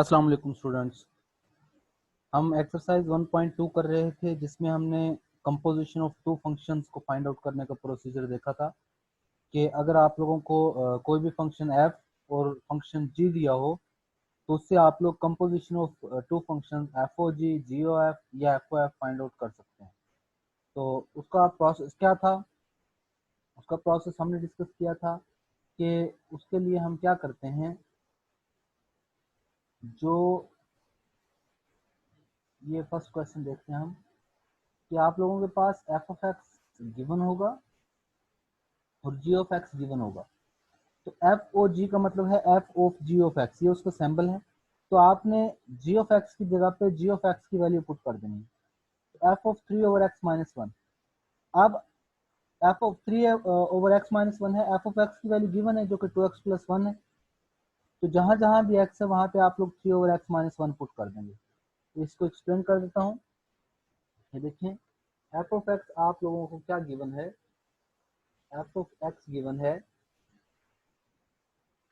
अस्सलाम वालेकुम स्टूडेंट्स। हम एक्सरसाइज 1.2 कर रहे थे जिसमें हमने कंपोजिशन ऑफ टू फंक्शंस को फाइंड आउट करने का प्रोसीजर देखा था कि अगर आप लोगों को कोई भी फंक्शन f और फंक्शन g दिया हो तो उससे आप लोग composition of two function F O G G O F या एफ ओ एफ फाइंड आउट कर सकते हैं। तो उसका प्रोसेस क्या था, उसका प्रोसेस हमने डिस्कस किया था कि उसके लिए हम क्या करते हैं। जो ये फर्स्ट क्वेश्चन देखते हैं हम कि आप लोगों के पास एफ ऑफ एक्स गिवन होगा और जी ऑफ एक्स गिवन होगा। तो एफ ओ जी का मतलब है F of G of x, ये उसका सिंबल है। तो आपने जी ऑफ एक्स की जगह पे जी ऑफ एक्स की वैल्यू पुट कर देनी है। तो एफ ऑफ 3/x-1। अब एफ ऑफ 3/x-1 है, एफ ऑफ एक्स की वैल्यू गिवन है जो कि 2x+1 है। तो जहां जहां भी एक्स है वहां पे आप लोग 3/x-1 पुट कर देंगे। तो इसको एक्सप्लेन कर देता हूँ। ये देखें, एफ ऑफ एक्स आप लोगों को क्या गिवन है, एफ ऑफ एक्स गिवन है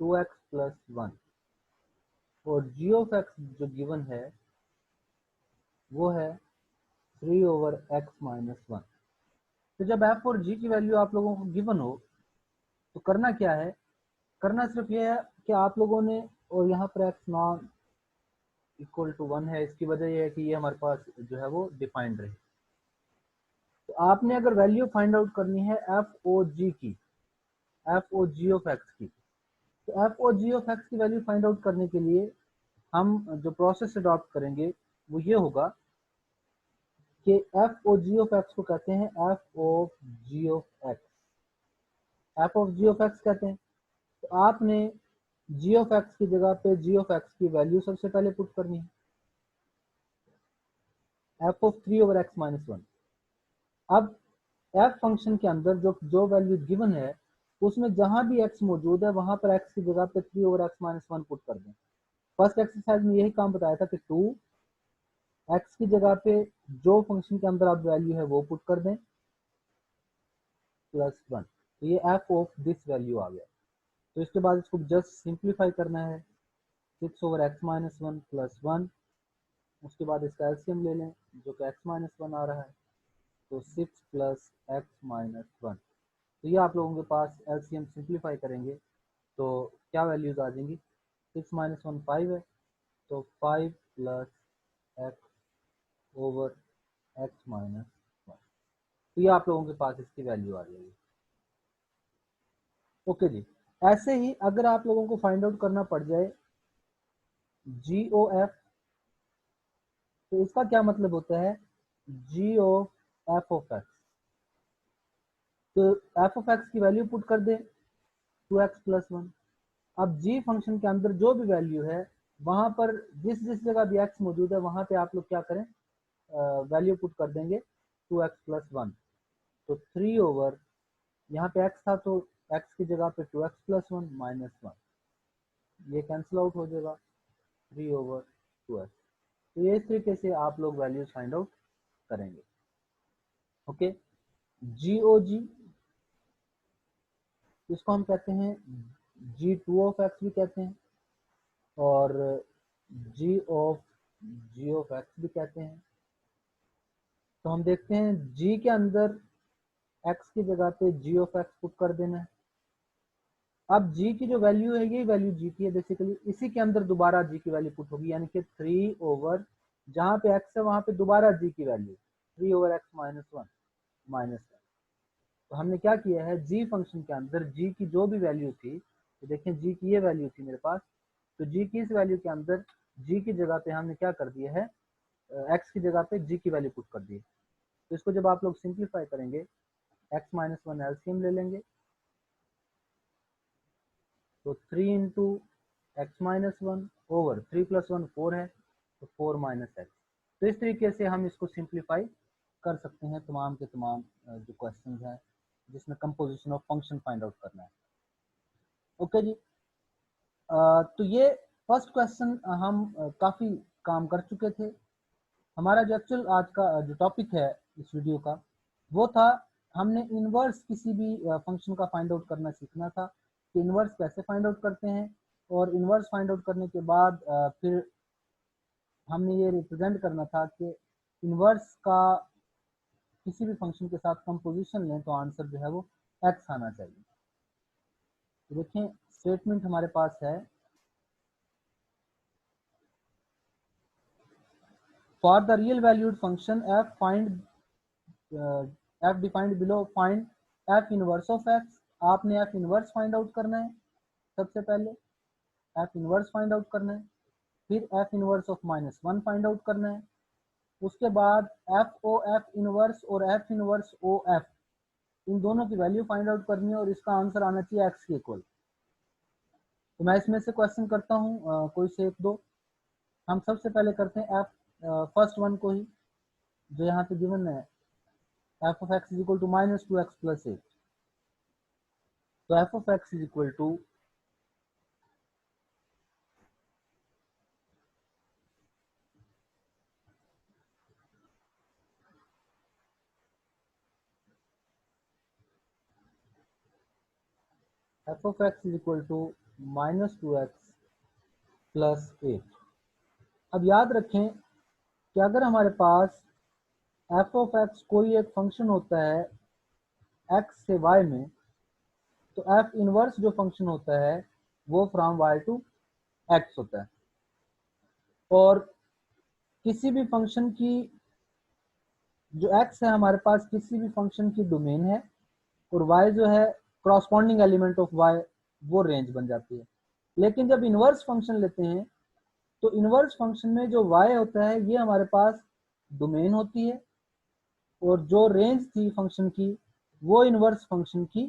2x+1 और जी ऑफ एक्स जो गिवन है वो है 3/x-1। तो जब एफ और जी की वैल्यू आप लोगों को गिवन हो तो करना क्या है, करना सिर्फ ये है कि आप लोगों ने, और यहाँ पर एक्स नॉन इक्वल टू 1 है, इसकी वजह यह है कि ये हमारे पास जो है वो डिफाइंड रहे। तो आपने अगर वैल्यू फाइंड आउट करनी है एफ ओ जी की, F O G of x की, तो F O G of x की वैल्यू फाइंड आउट करने के लिए हम जो प्रोसेस अडॉप्ट करेंगे वो ये होगा कि F O G of X को कहते हैं F of G of x, F of G of X कहते हैं। तो आपने जी ऑफ एक्स की जगह पे जी ऑफ एक्स की वैल्यू सबसे पहले पुट करनी है, एफ ऑफ 3/x-1। अब एफ फंक्शन के अंदर जो जो वैल्यू गिवन है उसमें जहां भी एक्स मौजूद है वहां पर एक्स की जगह पे 3/x-1 पुट कर दें। फर्स्ट एक्सरसाइज में यही काम बताया था कि 2 एक्स की जगह पे जो फंक्शन के अंदर आप वैल्यू है वो पुट कर दें +1। तो ये एफ ऑफ दिस वैल्यू आ गया। तो इसके बाद इसको जस्ट सिंप्लीफाई करना है, 6/x-1 +1। उसके बाद इसका एलसीएम ले लें जो कि x-1 आ रहा है, तो 6 + x-1। तो ये आप लोगों के पास एलसीएम सिंप्लीफाई करेंगे तो क्या वैल्यूज आ जाएंगी, 6 - 1 5 है, तो 5 + x/(x-1)। तो ये आप लोगों के पास इसकी वैल्यू आ जाएगी। ओके जी। ऐसे ही अगर आप लोगों को फाइंड आउट करना पड़ जाए जी ओ एफ, तो इसका क्या मतलब होता है, जी ऑफ एफ ऑफ एक्स। तो एफ ऑफ एक्स की वैल्यू पुट कर दें 2x+1। अब जी फंक्शन के अंदर जो भी वैल्यू है वहां पर जिस जिस जगह भी एक्स मौजूद है वहां पे आप लोग क्या करें, वैल्यू पुट कर देंगे 2x+1। तो 3 यहाँ पे x था तो x की जगह पे 2x+1 -1, ये कैंसिल आउट हो जाएगा 3/2x। तो ये इस तरीके से आप लोग वैल्यूज फाइंड आउट करेंगे। ओके, जी ओ जी इसको हम कहते हैं G2 ऑफ एक्स भी कहते हैं और जी ऑफ एक्स भी कहते हैं। तो हम देखते हैं जी के अंदर एक्स की जगह पे जी ऑफ एक्स पुट कर देना है। अब जी की जो वैल्यू है यही वैल्यू जी की है बेसिकली, इसी के अंदर दोबारा जी की वैल्यू पुट होगी, यानी कि 3 जहां पे एक्स है वहां पे दोबारा जी की वैल्यू 3/x-1 -1। तो हमने क्या किया है, जी फंक्शन के अंदर जी की जो भी वैल्यू थी, तो देखें जी की ये वैल्यू थी मेरे पास, तो जी की इस वैल्यू के अंदर जी की जगह पे हमने क्या कर दिया है, एक्स की जगह पे जी की वैल्यू पुट कर दी। तो इसको जब आप लोग सिंप्लीफाई करेंगे x-1 एलसीएम ले लेंगे, तो 3 × x-1/3 + 1 4 है, तो 4 - x। तो इस तरीके से हम इसको सिंप्लीफाई कर सकते हैं तमाम के तमाम जो क्वेश्चंस हैं जिसमें composition of function find out करना है। ओके जी। तो ये फर्स्ट क्वेश्चन हम काफ़ी काम कर चुके थे। हमारा जो एक्चुअल आज का जो टॉपिक है इस वीडियो का वो था, हमने इनवर्स किसी भी फंक्शन का फाइंड आउट करना सीखना था कि इनवर्स कैसे फाइंड आउट करते हैं, और इनवर्स फाइंड आउट करने के बाद फिर हमने ये रिप्रेजेंट करना था कि इन्वर्स का किसी भी फंक्शन के साथ कंपोजिशन लें तो आंसर जो है वो एक्स आना चाहिए। तो देखें स्टेटमेंट हमारे पास है, for the real valued function F find F defined below, find F inverse of x. आपने एफ इनवर्स फाइंड आउट करना है, सबसे पहले एफ इनवर्स फाइंड आउट करना है, फिर F inverse of -1 find out करना है, उसके बाद एफ ओ एफ इनवर्स और एफ इनवर्स ओ एफ, इन दोनों की वैल्यू फाइंड आउट करनी है और इसका आंसर आना चाहिए एक्स के इक्वल। तो मैं इसमें से क्वेश्चन करता हूँ कोई से एक दो। हम सबसे पहले करते हैं एफ फर्स्ट वन को ही, जो यहाँ पे गिवन है, F of x is equal to -2x + 8। तो F of x is equal to F of x is equal to -2x + 8। अब याद रखें कि अगर हमारे पास एफ ऑफ एक्स कोई एक फंक्शन होता है एक्स से वाई में, तो एफ इनवर्स जो फंक्शन होता है वो फ्रॉम वाई टू एक्स होता है। और किसी भी फंक्शन की, जो एक्स है हमारे पास किसी भी फंक्शन की डोमेन है, और वाई जो है क्रॉसपॉन्डिंग एलिमेंट ऑफ वाई, वो रेंज बन जाती है। लेकिन जब इनवर्स फंक्शन लेते हैं तो इनवर्स फंक्शन में जो वाई होता है ये हमारे पास डोमेन होती है, और जो रेंज थी फंक्शन की वो इनवर्स फंक्शन की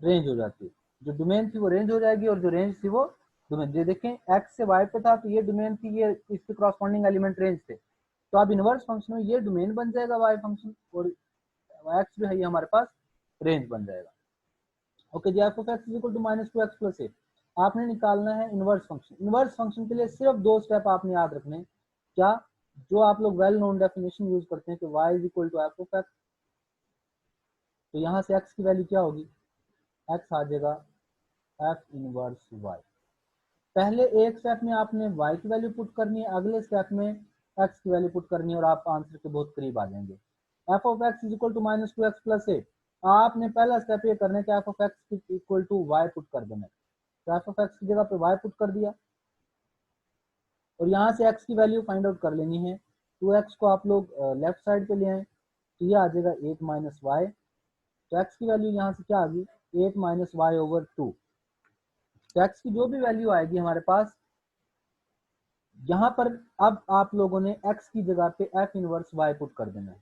रेंज हो जाती है। जो डोमेन थी वो रेंज हो जाएगी और जो रेंज थी वो डोमेन। ये देखें एक्स से वाई पे था तो ये डोमेन थी, ये इसके क्रॉसपॉन्डिंग एलिमेंट रेंज थे। तो अब इनवर्स फंक्शन में ये डोमेन बन जाएगा वाई फंक्शन, और एक्स जो है ये हमारे पास रेंज बन जाएगा। ओके जी, F of x is equal to -2x + 8। आपने निकालना है इनवर्स फंक्शन। इनवर्स फंक्शन के लिए सिर्फ दो स्टेप आपने याद रखने। क्या? जो आप लोग वेल नोन डेफिनेशन यूज करते हैं कि y is equal to F of X. तो यहाँ से x की वैल्यू क्या होगी? x आ जाएगा एफ इनवर्स y। पहले एक स्टेप में आपने y की वैल्यू पुट करनी है, अगले स्टेप में x की वैल्यू पुट करनी है, और आप आंसर के बहुत करीब आ जाएंगे। F of x is equal to -2x + 8। आपने पहला स्टेप ये करना है कि F of X equal to y put कर देना है। तो एफ ऑफ एक्स की जगह पे y पुट कर दिया, और यहाँ से x की वैल्यू फाइंड आउट कर लेनी है। 2x को आप लोग लेफ्ट साइड पे ले आए तो ये आ जाएगा 8 - y। तो x की वैल्यू यहाँ से क्या आ गई? 8 - y/2। तो x की जो भी वैल्यू आएगी हमारे पास यहाँ पर, अब आप लोगों ने x की जगह पे f इनवर्स y पुट कर देना है।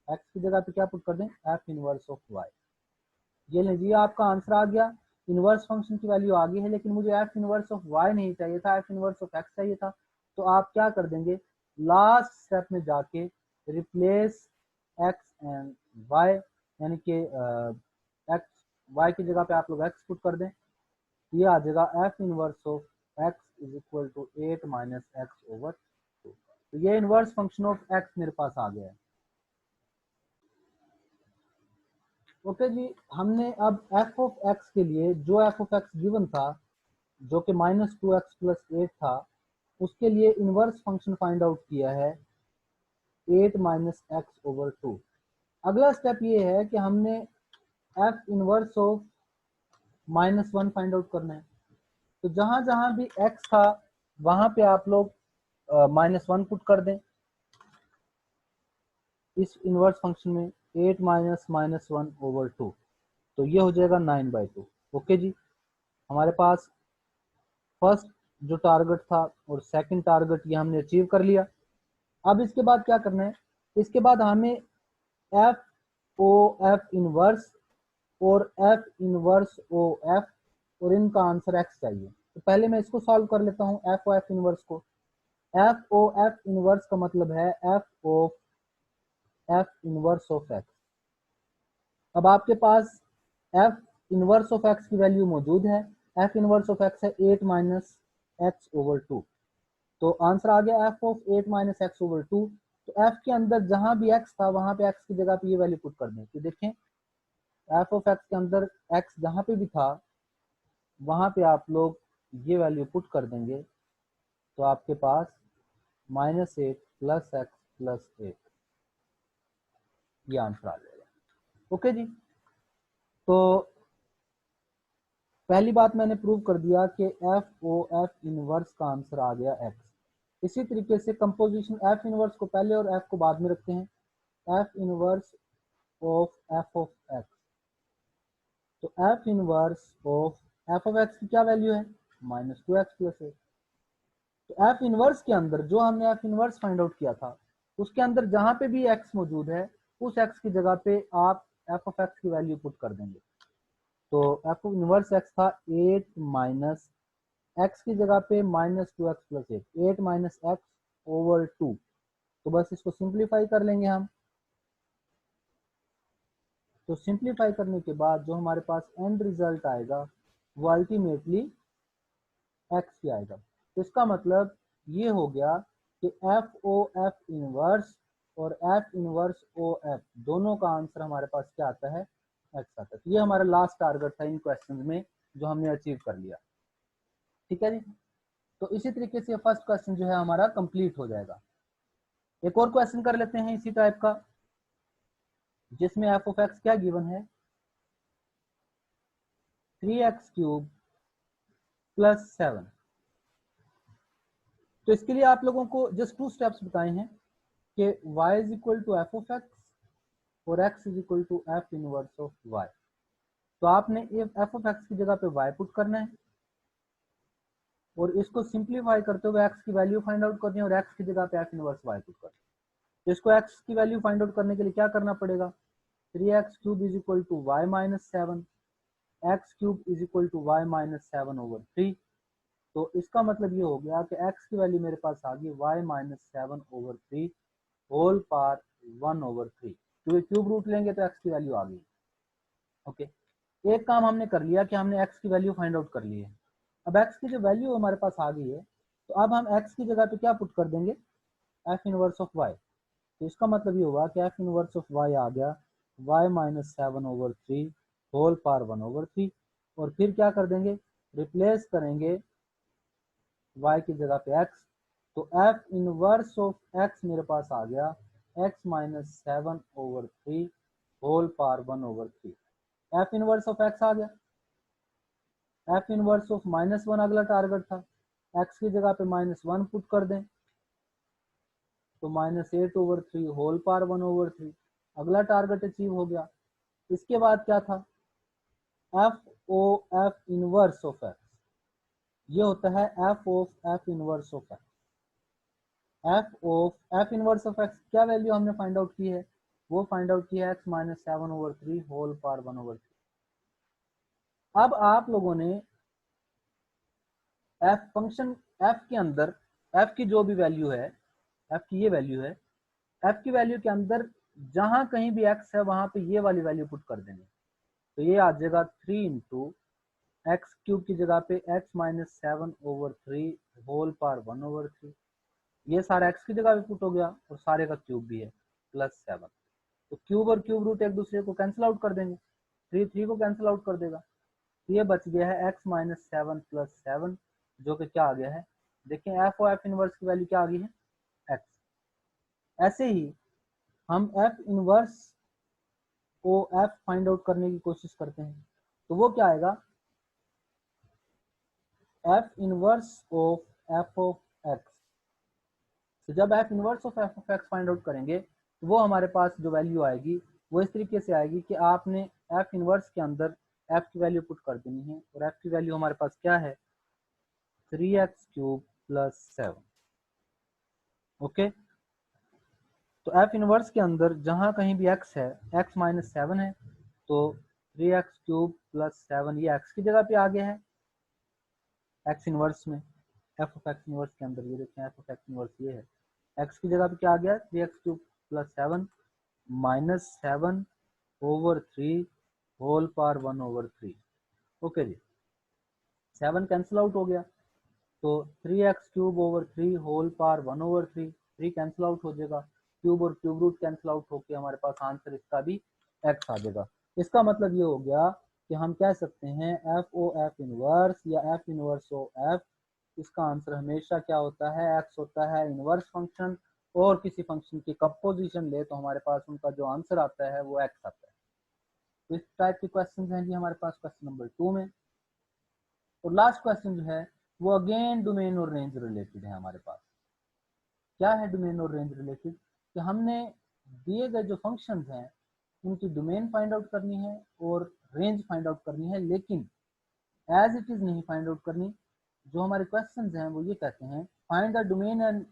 x की जगह पे क्या पुट कर दें? f inverse of y। ये लीजिए आपका आंसर आ गया। इनवर्स फंक्शन की वैल्यू आ गई है, लेकिन मुझे f इनवर्स ऑफ y नहीं चाहिए था, f इनवर्स ऑफ x चाहिए था। तो आप क्या कर देंगे? लास्ट स्टेप में जाके रिप्लेस x एंड y, यानी कि x y की जगह पे आप लोग x पुट कर दें। ये आ जाएगा f inverse of x is equal to 8 - x/2। तो ये इनवर्स फंक्शन ऑफ x मेरे पास आ गया है। ओके जी, हमने अब f ऑफ x के लिए जो f ऑफ x गिवन था, जो कि -2x + 8 था, उसके लिए इनवर्स फंक्शन फाइंड आउट किया है 8 - x/2। अगला स्टेप ये है कि हमने f inverse of -1 find out करना है। तो जहां जहां भी x था वहां पे आप लोग -1 पुट कर दें इस इनवर्स फंक्शन में। 8 - -1/2, तो ये हो जाएगा 9/2। ओके जी, हमारे पास फर्स्ट जो टारगेट था और सेकंड टारगेट ये हमने अचीव कर लिया। अब इसके बाद क्या करना है? इसके बाद हमें एफ ओ एफ इनवर्स और एफ इनवर्स ओ एफ, और इनका आंसर एक्स चाहिए। तो पहले मैं इसको सॉल्व कर लेता हूँ, एफ ओ एफ इनवर्स को। एफ ओ एफ इनवर्स का मतलब है f O f inverse of x. अब आपके पास एफ इनवर्स ऑफ एक्स की वैल्यू मौजूद है। एफ इनवर्स ऑफ एक्स है 8 - x/2। तो आंसर आ गया एफ ऑफ 8 - x/2। तो एफ के अंदर जहां भी एक्स था वहां पे एक्स की जगह पे ये वैल्यू पुट कर दें। तो देखें एफ ऑफ एक्स के अंदर एक्स जहां पे भी था वहां पे आप लोग ये वैल्यू पुट कर देंगे। तो आपके पास -8 प्लस एक्स प्लस 8 ये आंसर आ जाएगा। ओके जी, तो पहली बात मैंने प्रूव कर दिया कि एफ ओ एफ इनवर्स का आंसर आ गया एक्स। इसी तरीके से कंपोजिशन एफ इनवर्स को पहले और एफ को बाद में रखते हैं। F inverse of F of X, तो F inverse of F of x की क्या वैल्यू है, -2x प्लस 8। तो एफ इनवर्स के अंदर जो हमने एफ इनवर्स फाइंड आउट किया था उसके अंदर जहां पे भी एक्स मौजूद है उस एक्स की जगह पे आप एफ ऑफ एक्स की वैल्यू पुट कर देंगे। तो एफ इनवर्स एक्स था 8 माइनस एक्स की जगह पे -2x plus 8 minus x over 2। तो बस इसको सिंप्लीफाई कर लेंगे हम। तो सिंप्लीफाई करने के बाद जो हमारे पास एंड रिजल्ट आएगा वो अल्टीमेटली एक्स ही आएगा। तो इसका मतलब ये हो गया कि एफ ओ एफ इनवर्स और एफ इनवर्स ओ एफ दोनों का आंसर हमारे पास क्या आता है, एक्स आता है। तो ये हमारा लास्ट टारगेट था इन क्वेश्चन में जो हमने अचीव कर लिया। ठीक है जी, तो इसी तरीके से फर्स्ट क्वेश्चन जो है हमारा कंप्लीट हो जाएगा। एक और क्वेश्चन कर लेते हैं इसी टाइप का जिसमें एफ ऑफ एक्स क्या गिवन है, 3x क्यूब प्लस 7। तो इसके लिए आप लोगों को जस्ट 2 स्टेप्स बताए हैं कि y is equal to F of x और x is equal to f inverse of y। तो आपने एफ ऑफ एक्स की जगह पे y पुट करना है और इसको सिंप्लीफाई करते हुए x की वैल्यू फाइंड आउट करनी है और x की जगह पे एफ इनवर्स y पुट करना है। तो इसको x की वैल्यू फाइंड आउट करने के लिए क्या करना पड़ेगा, 3x cube is equal to y minus 7, x cube is equal to y minus 7 over 3। तो इसका मतलब ये हो गया कि x की वैल्यू मेरे पास आ गई y minus 7 over 3 whole power 1 over 3, क्योंकि क्यूब रूट लेंगे तो x की वैल्यू आ गई। ओके, एक काम हमने कर लिया कि हमने x की वैल्यू फाइंड आउट कर ली है। अब x की जो वैल्यू हमारे पास आ गई है तो अब हम x की जगह पे क्या पुट कर देंगे, f इनवर्स ऑफ y। तो इसका मतलब ये हुआ कि f इनवर्स ऑफ y आ गया y minus 7 over 3 whole power 1 over 3। और फिर क्या कर देंगे, रिप्लेस करेंगे y की जगह पे x। तो f इनवर्स ऑफ x मेरे पास आ गया x minus 7 over 3 whole power 1 over 3। f inverse of x आ गया, f इनवर्स ऑफ -1 अगला टारगेट था, x की जगह पे -1 पुट कर दें तो -8 ओवर 3 होल पावर 1 ओवर 3 अगला टारगेट अचीव हो गया। इसके बाद क्या था, f O f inverse of x, ये होता है F of f inverse of x. F of f inverse of x क्या वैल्यू हमने फाइंड आउट की है, वो फाइंड आउट की है x minus 7 over 3 whole power 1 over 3। अब आप लोगों ने एफ फंक्शन एफ के अंदर एफ की जो भी वैल्यू है, एफ की ये वैल्यू है, एफ की वैल्यू के अंदर जहां कहीं भी एक्स है वहां पे ये वाली वैल्यू पुट कर देंगे। तो ये आ जाएगा 3 इंटू एक्स क्यूब की जगह पे x minus 7 over 3 whole power 1 over 3। ये सारा एक्स की जगह पे पुट हो गया और सारे का क्यूब भी है प्लस 7। तो क्यूब और क्यूब रूट एक दूसरे को कैंसिल आउट कर देंगे, 3 को कैंसिल आउट कर देगा। तो ये बच गया है एक्स माइनस 7 प्लस 7 जो कि क्या आ गया है, देखें एफ और एफ इनवर्स की वैल्यू क्या आ गई है, एक्स। ऐसे ही हम एफ इनवर्स को एफ फाइंड आउट करने की कोशिश करते हैं तो वो क्या आएगा, F inverse of F of X. तो जब F inverse of F of x find out करेंगे तो वो हमारे पास जो वैल्यू आएगी वो इस तरीके से आएगी कि आपने एफ इनवर्स के अंदर एफ की वैल्यू पुट कर देनी है और एफ की वैल्यू हमारे पास क्या है, 3x क्यूब प्लस 7। ओके, तो एफ इनवर्स के अंदर जहां कहीं भी x है, x माइनस 7 है, तो 3x क्यूब प्लस 7 ये x की जगह पे आ गया है x इनवर्स में। एफ ऑफ एक्स इनवर्स के अंदर ये देखें एफ ऑफ एक्स इनवर्स ये है, x की जगह पे क्या आ गया 3x cube plus 7 minus 7 over 3 whole power 1 over 3। Okay जी, 7 कैंसिल आउट हो गया तो 3x cube over 3 whole power 1 over 3 cancel out हो जाएगा, क्यूब और क्यूब रूट कैंसिल आउट होकर हमारे पास आंसर इसका भी x आ जाएगा। इसका मतलब ये हो गया कि हम कह सकते हैं एफ ओ एफ इनवर्स या एफ इनवर्स ओ एफ इसका आंसर हमेशा क्या होता है, एक्स होता है। इनवर्स फंक्शन और किसी फंक्शन की कंपोजिशन ले तो हमारे पास उनका जो आंसर आता है वो एक्स आता है। तो इस टाइप के क्वेश्चन हैं जी हमारे पास क्वेश्चन नंबर 2 में। और लास्ट क्वेश्चन जो है वो अगेन डोमेन और रेंज रिलेटेड है हमारे पास। क्या है डोमेन और रेंज रिलेटेड, कि हमने दिए गए जो फंक्शंस हैं उनकी डोमेन फाइंड आउट करनी है और रेंज फाइंड आउट करनी है, लेकिन एज इट इज नहीं फाइंड आउट करनी। जो हमारे क्वेश्चंस हैं वो ये कहते हैं find the domain and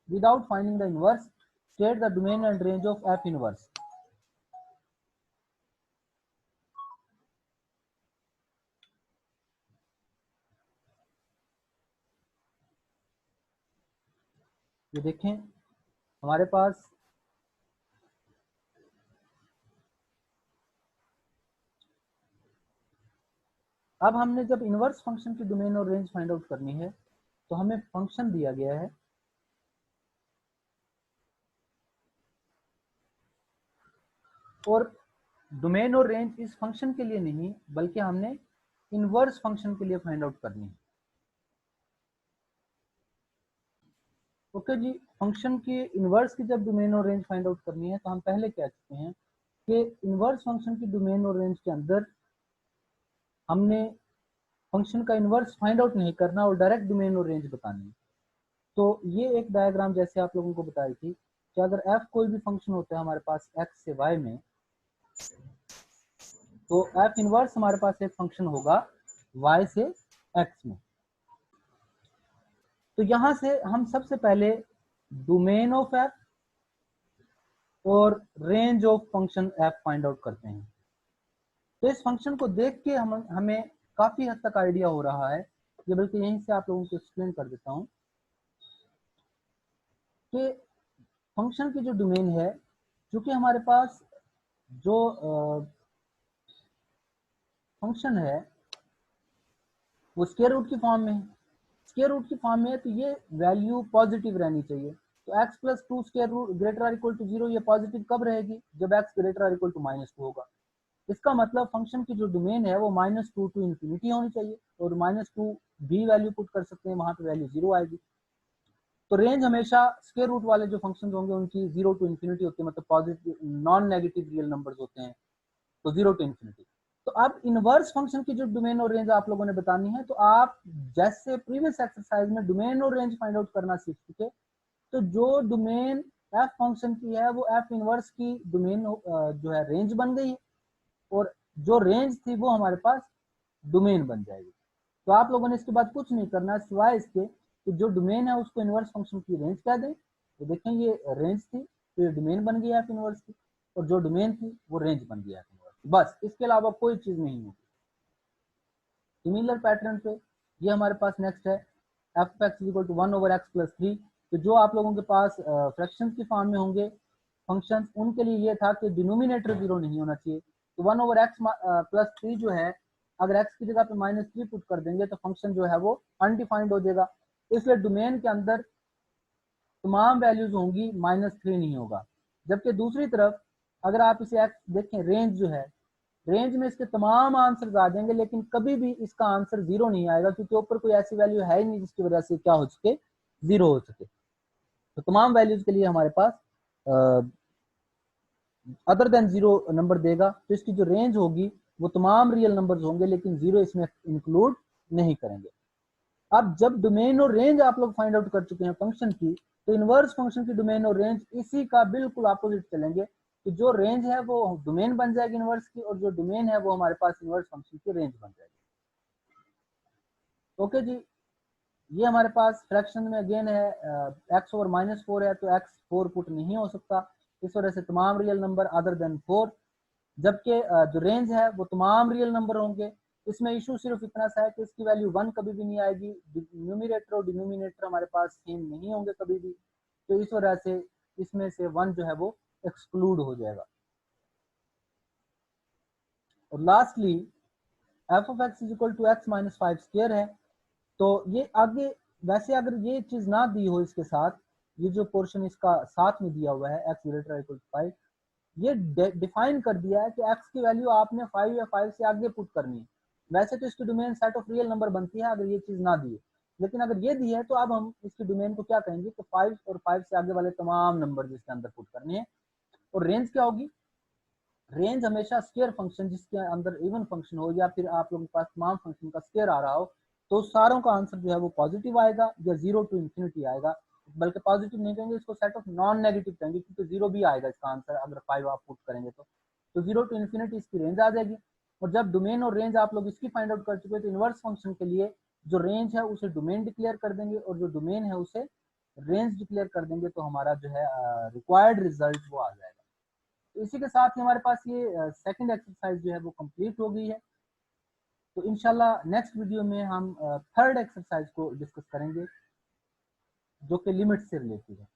without finding the inverse state the domain and range of f inverse. ये देखें हमारे पास अब हमने जब इनवर्स फंक्शन की डोमेन और रेंज फाइंड आउट करनी है तो हमें फंक्शन दिया गया है और डोमेन और रेंज इस फंक्शन के लिए नहीं बल्कि हमने इनवर्स फंक्शन के लिए फाइंड आउट करनी है। ओके जी, फंक्शन की इनवर्स की जब डोमेन और रेंज फाइंड आउट करनी है तो हम पहले कह चुके हैं कि इनवर्स फंक्शन की डोमेन और रेंज के अंदर हमने फंक्शन का इनवर्स फाइंड आउट नहीं करना और डायरेक्ट डोमेन और रेंज बतानी है। तो ये एक डायग्राम जैसे आप लोगों को बताई थी कि अगर f कोई भी फंक्शन होता है हमारे पास x से y में, तो f इनवर्स हमारे पास एक फंक्शन होगा y से x में। तो यहां से हम सबसे पहले डोमेन ऑफ f और range of function f find out करते हैं। तो इस फंक्शन को देख के हमें काफी हद तक आइडिया हो रहा है, ये बल्कि यहीं से आप लोगों को एक्सप्लेन कर देता हूं कि फंक्शन की जो डोमेन है, क्योंकि हमारे पास जो फंक्शन है वो स्क्वायर रूट की फॉर्म में है, स्क्वायर रूट की फॉर्म में है तो ये वैल्यू पॉजिटिव रहनी चाहिए। तो x plus two square root greater or equal to 0 ये पॉजिटिव कब रहेगी, जब x greater or equal to -2 होगा। इसका मतलब फंक्शन की जो डोमेन है वो -2 टू इन्फिनिटी होनी चाहिए और -2 भी वैल्यू पुट कर सकते हैं, वहां पे वैल्यू 0 आएगी। तो रेंज हमेशा स्क्वायर रूट वाले जो फंक्शन होंगे उनकी 0 टू इन्फिनिटी होती है, मतलब positive non negative real numbers होते हैं, तो 0 टू इन्फिनिटी। तो अब इनवर्स फंक्शन की जो डोमेन और रेंज आप लोगों ने बतानी है, तो आप जैसे प्रीवियस एक्सरसाइज में डोमेन और रेंज फाइंड आउट करना सीख चुके, तो जो डोमेन एफ फंक्शन की है वो एफ इनवर्स की डोमेन जो है रेंज बन गई और जो रेंज थी वो हमारे पास डोमेन बन जाएगी। तो आप लोगों ने इसके बाद कुछ नहीं करना सिवाय इसके कि जो डोमेन है उसको इनवर्स फंक्शन की रेंज कह दें। तो देखें ये रेंज थी तो ये डोमेन बन गई एफ इनवर्स की, और जो डोमेन थी वो रेंज बन गई एफ इनवर्स की, बस इसके अलावा कोई चीज नहीं होगी। सिमिलर पैटर्न पे ये हमारे पास नेक्स्ट है f x equal to 1 over x plus 3। तो जो आप लोगों के पास फ्रैक्शन की फॉर्म में होंगे फंक्शंस, उनके लिए ये था कि डिनोमिनेटर 0 नहीं होना चाहिए। तो 1 ओवर एक्स प्लस 3 जो है, अगर एक्स की जगह पे -3 पुट कर देंगे तो फंक्शन जो है वो अनडिफाइंड हो जाएगा, इसलिए डोमेन के अंदर तमाम वैल्यूज होंगी, -3 नहीं होगा। जबकि दूसरी तरफ अगर आप इसे एक्स देखें, रेंज जो है, रेंज में इसके तमाम आंसर आ जाएंगे लेकिन कभी भी इसका आंसर 0 नहीं आएगा, क्योंकि ऊपर कोई ऐसी वैल्यू है ही नहीं जिसकी वजह से क्या हो सके, 0 हो सके। तो तमाम वैल्यूज के लिए हमारे पास अदर देन 0 नंबर देगा, तो इसकी जो रेंज होगी वो तमाम रियल नंबर्स होंगे लेकिन 0 इसमें इंक्लूड नहीं करेंगे। अब जब डोमेन और रेंज आप लोग फाइंड आउट कर चुके हैं फंक्शन की, तो इनवर्स फंक्शन की डोमेन और रेंज इसी का बिल्कुल अपोजिट चलेंगे, कि जो रेंज है वो डोमेन बन जाएगी इनवर्स की और जो डोमेन है वो हमारे पास इनवर्स फंक्शन की रेंज बन जाएगी। ओके जी, ये हमारे पास फ्रैक्शन में अगेन है एक्स ओवर -4 है तो एक्स 4 पुट नहीं हो सकता, इस वजह से तमाम रियल नंबर अदर देन 4। जबकि जो रेंज है वो तमाम रियल नंबर होंगे। इसमें इशू सिर्फ इतना सा है कि इसकी वैल्यू 1 कभी भी नहीं आएगी, न्यूमिनेटर और डिनोमिनेटर हमारे पास सेम नहीं होंगे कभी भी, तो इस वजह से इसमें से 1 जो है वो एक्सक्लूड हो जाएगा। और lastly f of x is equal to x minus 5 square है। तो ये आगे वैसे अगर ये चीज ना दी हो इसके साथ, ये जो पोर्शन इसका साथ में दिया हुआ है एक्स ग्रेटर इक्वल टू 5, ये डिफाइन कर दिया है कि x की वैल्यू आपने 5 या 5 से आगे पुट करनी है। वैसे तो इसकी domain set of real number बनती है अगर ये चीज ना दी है, लेकिन अगर ये दी है तो अब हम इसकी डोमेन को क्या कहेंगे कि 5 और 5 से आगे वाले तमाम नंबर जिसके अंदर पुट करने हैं। और रेंज क्या होगी? रेंज हमेशा स्क्वायर फंक्शन जिसके अंदर इवन फंक्शन हो या फिर आप लोगों के पास तमाम फंक्शन का स्क्वायर आ रहा हो, तो सारों का आंसर जो है वो पॉजिटिव आएगा या 0 टू इंफिनिटी आएगा। बल्कि पॉजिटिव नहीं कहेंगे, इसको सेट ऑफ नॉन नेगेटिव कहेंगे, क्योंकि 0 भी आएगा इसका आंसर अगर 5 आप पुट करेंगे तो 0 टू इंफिनिटी इसकी रेंज आ जाएगी। और जब डोमेन और रेंज आप लोग इसकी फाइंड आउट कर चुके हैं तो इनवर्स फंक्शन के लिए जो रेंज है उसे डोमेन डिक्लेयर कर देंगे और जो डोमेन है उसे रेंज डिक्लेयर कर देंगे, तो हमारा जो है रिक्वायर्ड रिजल्ट वो आ जाएगा। तो इसी के साथ ही हमारे पास ये सेकंड एक्सरसाइज जो है वो कंप्लीट हो गई है। तो इंशाल्लाह नेक्स्ट वीडियो में हम थर्ड एक्सरसाइज को डिस्कस करेंगे जो कि लिमिट से रिलेटेड है।